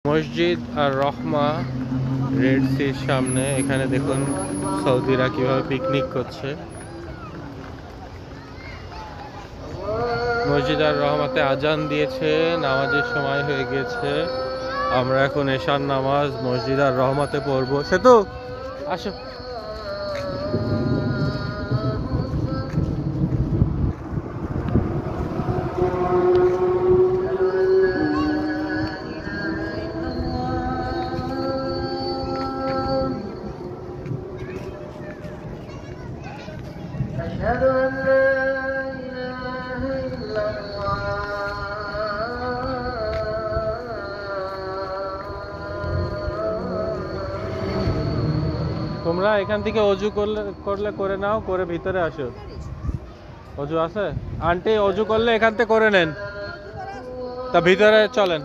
মসজিদ আর রহমা রেড সির সামনে। এখানে দেখুন সৌদিরা কিভাবে পিকনিক করছে। মসজিদ আর রহমাতে আজান দিয়েছে, নামাজের সময় হয়ে গেছে। আমরা এখন এশার নামাজ মসজিদ আর রহমাতে পড়বো। সেতু আসো। তোমরা এখান থেকে অজু করলে করে নাও, করে ভিতরে আসো। অজু আছে আন্টি? অজু করলে এখান থেকে করে নেন, তা ভিতরে চলেন।